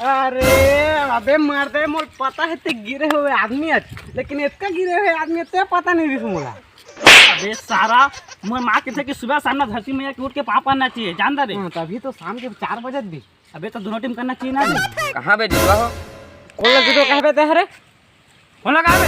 अरे अबे मार दे मोल पता है ते गिरे हुए आदमी है, लेकिन इसका गिरे हुए आदमी ते पता नहीं रिस मोला। अबे सारा मोर माँ के थे कि सुबह शाम ना धरती मैया के उठ के पाप करना चाहिए, जानता रे। तभी तो शाम के 4 बजे भी। अबे तो दोनों टीम करना चाहिए ना। कहाँ बे जुड़वा हो? कौन लगे तो कह बेते हरे कौन लगा बे?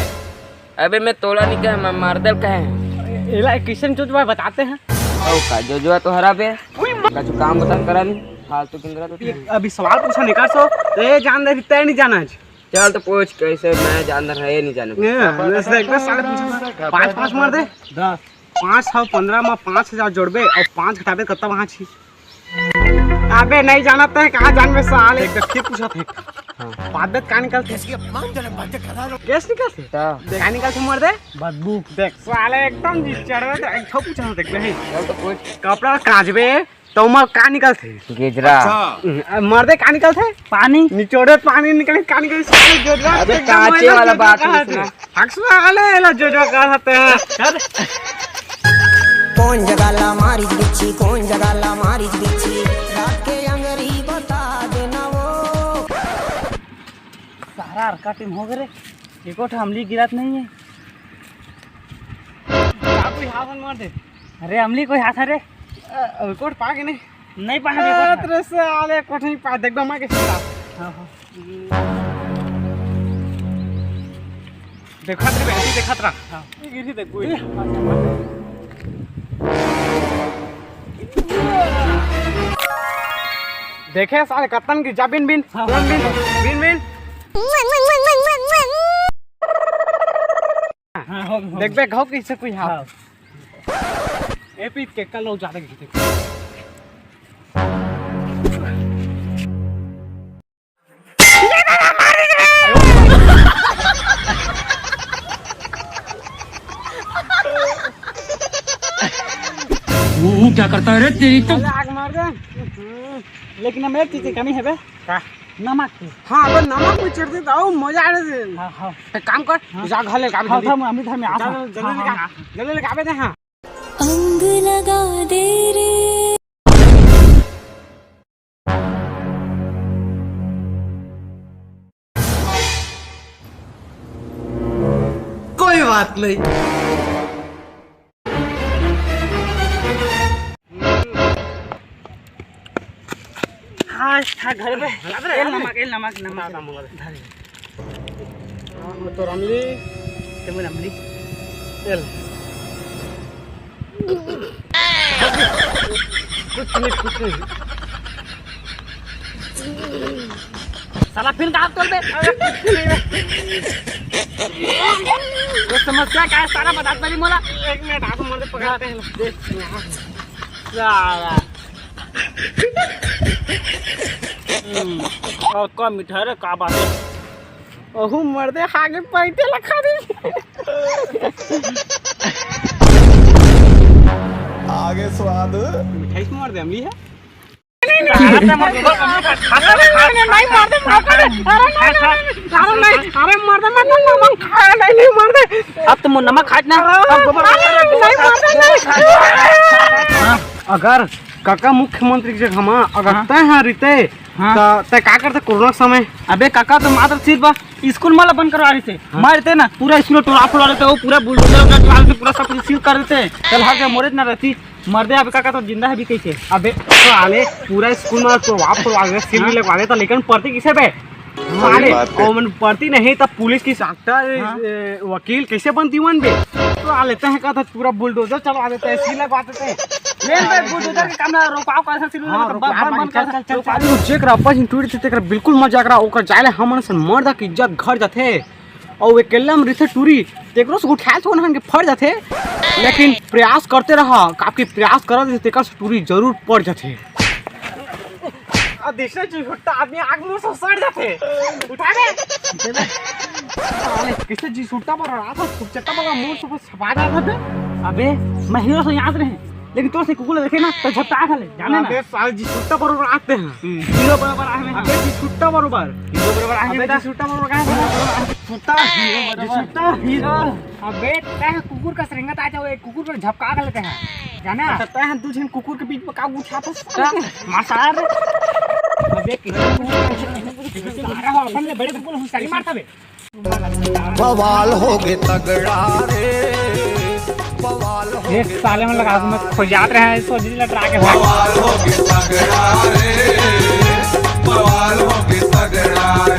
अबे मैं तोड़ा नहीं कहे, मैं मारदल कहे। इला किशन चुजवा बताते हैं। ओ का जो तो हरा बे का जो काम बता करा नहीं फालतू किंगरा तो अभी सवाल पूछा निकाल सो तो ये जान दे तय नहीं जाना है। चल तो पूछ कैसे, मैं जानना है नहीं जाने। एक बार साले पूछा 5 मार दे 10 5 और 15 में 5000 जोड़बे और 5 घटाबे कत्ता वहां छी। अबे नहीं जाना तो कहां जानबे साले। एक फिर पूछा थे बात बात का निकलते कैसे निकलते का निकलते मार दे बदबू देख साले एकदम जी चढ़ रहे एक ठो पूछा देख बे। चल तो पूछ कपड़ा काजबे तो मर का निकलते गेजरा मार दे का निकलते पानी निचोड़े पानी निकले का निकले साले जोजवा। अबे कांचे वाला बात है हक्सवा वाले ला जोजवा कहते हैं। कौन जगाला मारी बिच्छी, कौन जगाला मारी बिच्छी, रात के अंगरी बता देना वो। सारा अरका टीम हो गए, एको हमली गिरात नहीं है। कोई हाथ मार दे। अरे हमली कोई हाथ है कोट पा के नहीं पाए तेरे से आले कोट नहीं पा देख मैं के सीधा। देखत रे बेटी देखत रहा ये गिरी देख कोई देखे साले कत्तन की जा बिन बिन बिन बिन देख बे घाव कैसे कोई हां ए पीत के कल लोग जाते देख वो क्या करता है रे तेरी तो आग मार दे। लेकिन हमें एक चीज की कमी है बे का नमक की। हां अब नमक में चढ़ दे तो मजा आ रहे। हां हां एक काम कर जा घर ले काबे हां हम अमित हमें आ जल्दी ले काबे दे। हां अंग लगा दे रे कोई बात नहीं। हाँ घर पे एल नमक तो रमली ते रमली एल कुछ नहीं साला फिर कहाँ तोड़ दे। वो समस्या क्या है सारा बता दे मोला। 1 मिनट हाथ मार दे पकड़ते हैं साला और कम मीठा रे का बात है। ओहू मर दे आगे पैते लखा दे आगे स्वाद मिठाई से मार दे अमली है नहीं मार दे अरे मार दे नमक खा नहीं मार दे। अब तुम नमक खाट ना अगर काका मुख्यमंत्री के हम अगर तय हैं रिते तो का करते कोरोना समय। अबे काका तो मात्र सिर्फ स्कूल माला बंद करवा रहे थे मारते ना पूरा स्कूल टोला फुला देते वो पूरा बुलडोजर पूरा सब कुछ सील कर देते चल हाथ में मोरे ना रहती मर्दे। अबे काका तो जिंदा है भी कैसे। अबे तो आले पूरा स्कूल में तो आप तो सील भी लगवा देता लेकिन पढ़ती किसे पे अरे कॉमन पढ़ती नहीं तब पुलिस की डॉक्टर वकील कैसे बनती वन बे। तो आ लेते हैं कहता पूरा बुलडोजर चलवा देते हैं सील लगवा देते हैं बुलडोजर के काम रोकाओ कैसे सील बंद कर जेकरा अपन टूट तेकरा बिल्कुल मजा करा ओकर जाले हमन से मर्द की इज्जत घर जाथे और अकेला में रिथे टूरी तेकरो से उठाए तो उनके फट जाथे लेकिन प्रयास करते रहा आपके प्रयास करत तेकर से टूरी जरूर पड़ जाथे। दूसरा झूठा आदमी आग मुंह से सड़ जाते उठा दे किसे जी छुट्टा पर रहा था चट्टा पर मुंह से छपा रहा था। अबे मैं हीरो से याद रहे लेकिन तो से कुकुर देखे ना तो झपटा खा ले जाने ना। साल जी छुट्टा बरोबर आते हैं हीरो बराबर आए अबे जी छुट्टा बरोबर हीरो बराबर आए अबे जी छुट्टा बरोबर का छुट्टा हीरो बराबर छुट्टा हीरो। अबे तय कुकुर का श्रृंगार आ जाओ कुकुर पर झपका कर लेते हैं जाना तय हैं दो जन कुकुर के बीच में का उठाता मासार। अबे अपन ले बड़े पुल हुशारी मारता बे बवाल हो गए तगड़ा रे बवाल हो ये साले में लगा मैं खोजात रहे हैं सोची लटरा के बवाल हो गए तगड़ा रे बवाल हो गए तगड़ा